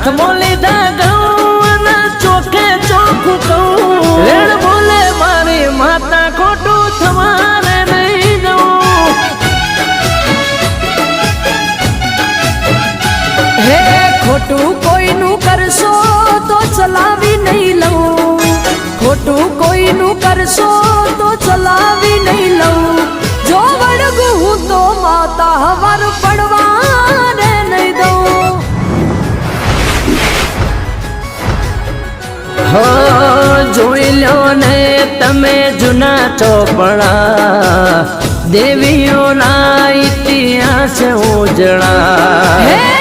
હાથમાં લીધા ઘઉં અને ચોખે ચોખ્ખું કહું રેડ બોલે મારી માતા ખોટું થવાને નહીં દઉં હે ખોટું કોઈનું કરશો તો ચલાવી નહીં લઉં ખોટું કોઈનું કરશો તો ચલાવી નહીં લઉં જો વળગું હું તો માતા હવર પડવાને નહીં દઉં હો જોઈ લો ને તમે જૂના ચોપડા દેવીઓના ઇતિહાસ ઉજળા હે